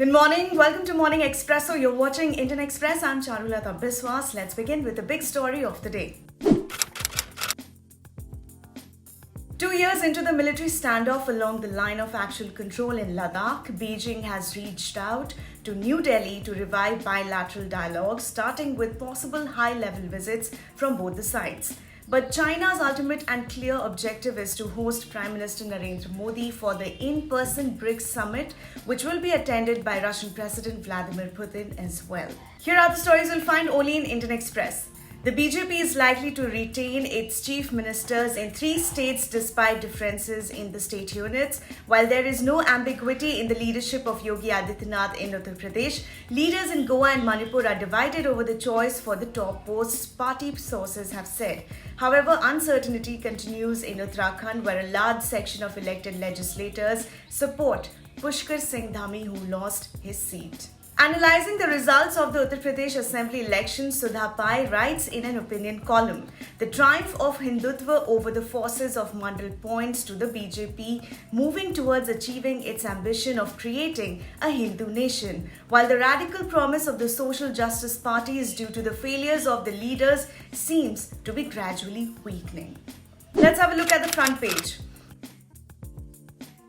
Good morning. Welcome to Morning Expresso. You're watching Indian Express. I'm Charulata Biswas. Let's begin with the big story of the day. 2 years into the military standoff along the line of actual control in Ladakh, Beijing has reached out to New Delhi to revive bilateral dialogue, starting with possible high-level visits from both the sides. But China's ultimate and clear objective is to host Prime Minister Narendra Modi for the in-person BRICS summit, which will be attended by Russian President Vladimir Putin as well. Here are the stories you'll find only in Indian Express. The BJP is likely to retain its chief ministers in 3 states despite differences in the state units. While there is no ambiguity in the leadership of Yogi Adityanath in Uttar Pradesh, leaders in Goa and Manipur are divided over the choice for the top posts, party sources have said. However, uncertainty continues in Uttarakhand, where a large section of elected legislators support Pushkar Singh Dhami, who lost his seat. Analyzing the results of the Uttar Pradesh Assembly elections, Sudha Pai writes in an opinion column, the triumph of Hindutva over the forces of Mandal points to the BJP moving towards achieving its ambition of creating a Hindu nation, while the radical promise of the Social Justice Party is due to the failures of the leaders seems to be gradually weakening. Let's have a look at the front page.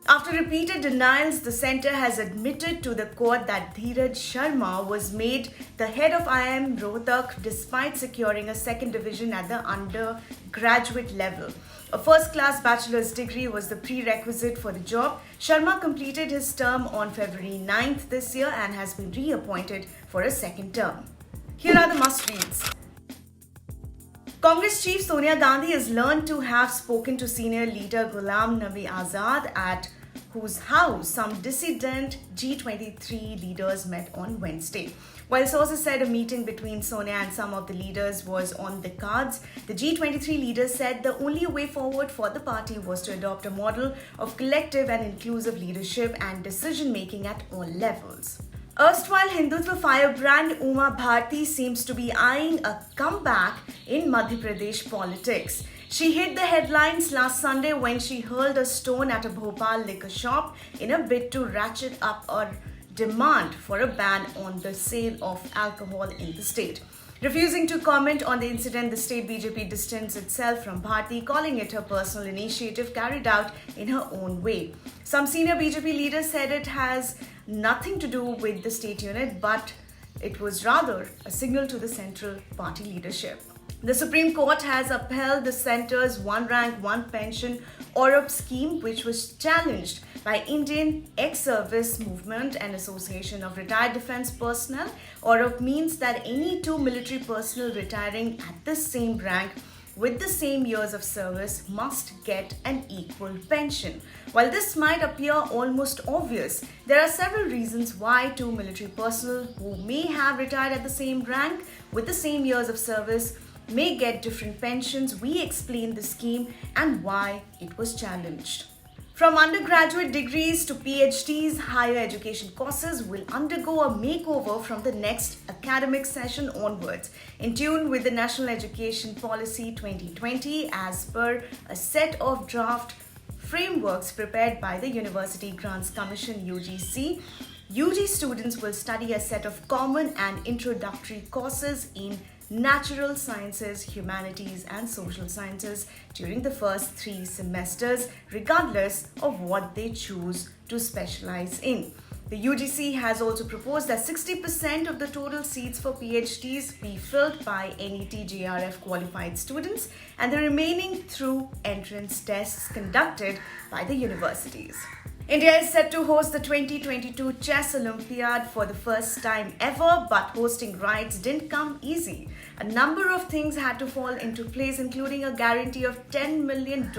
After repeated denials, the centre has admitted to the court that Dheeraj Sharma was made the head of IIM Rohtak despite securing a second division at the undergraduate level. A first-class bachelor's degree was the prerequisite for the job. Sharma completed his term on February 9th this year and has been reappointed for a second term. Here are the must-reads. Congress chief Sonia Gandhi is learned to have spoken to senior leader Ghulam Nabi Azad, at whose house some dissident G23 leaders met on Wednesday. While sources said a meeting between Sonia and some of the leaders was on the cards, the G23 leaders said the only way forward for the party was to adopt a model of collective and inclusive leadership and decision-making at all levels. Erstwhile Hindutva firebrand Uma Bharti seems to be eyeing a comeback in Madhya Pradesh politics. She hit the headlines last Sunday when she hurled a stone at a Bhopal liquor shop in a bid to ratchet up a demand for a ban on the sale of alcohol in the state. Refusing to comment on the incident, the state BJP distanced itself from Bharti, calling it her personal initiative carried out in her own way. Some senior BJP leaders said it has nothing to do with the state unit, but it was rather a signal to the central party leadership. The Supreme Court has upheld the centre's one rank, one pension OROP scheme, which was challenged by Indian Ex-Service Movement and Association of Retired Defence Personnel. OROP means that any 2 military personnel retiring at the same rank with the same years of service must get an equal pension. While this might appear almost obvious, there are several reasons why 2 military personnel who may have retired at the same rank with the same years of service may get different pensions. We explain the scheme and why it was challenged. From undergraduate degrees to PhDs, higher education courses will undergo a makeover from the next academic session onwards, in tune with the National Education Policy 2020 as per a set of draft frameworks prepared by the University Grants Commission (UGC). UG students will study a set of common and introductory courses in natural sciences, humanities and social sciences during the first 3 semesters, regardless of what they choose to specialize in. The UGC has also proposed that 60% of the total seats for PhDs be filled by NET JRF qualified students and the remaining through entrance tests conducted by the universities. India is set to host the 2022 Chess Olympiad for the first time ever, but hosting rights didn't come easy. A number of things had to fall into place, including a guarantee of $10 million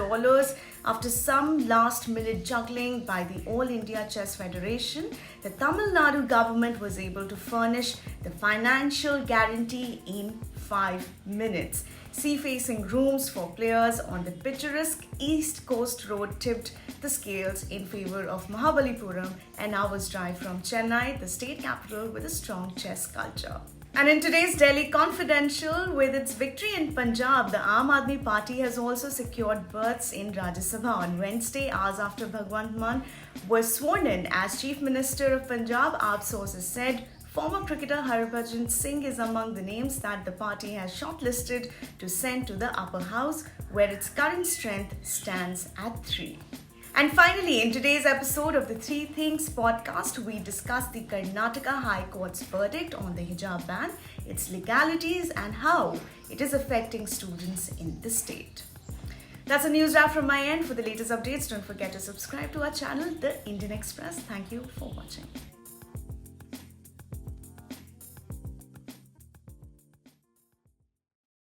after some last-minute juggling by the All India Chess Federation. The Tamil Nadu government was able to furnish the financial guarantee in 5 minutes. Sea-facing rooms for players on the picturesque East Coast Road tipped the scales in favor of Mahabalipuram, an hour's drive from Chennai, the state capital with a strong chess culture. And in today's Delhi Confidential, with its victory in Punjab, the Aam Aadmi Party has also secured berths in Rajya Sabha. On Wednesday, hours after Bhagwant Mann was sworn in as Chief Minister of Punjab, AAP sources said former cricketer Harbhajan Singh is among the names that the party has shortlisted to send to the upper house, where its current strength stands at 3. And finally, in today's episode of the Three Things podcast, we discuss the Karnataka High Court's verdict on the hijab ban, its legalities, and how it is affecting students in the state. That's a news wrap from my end. For the latest updates, don't forget to subscribe to our channel, The Indian Express. Thank you for watching.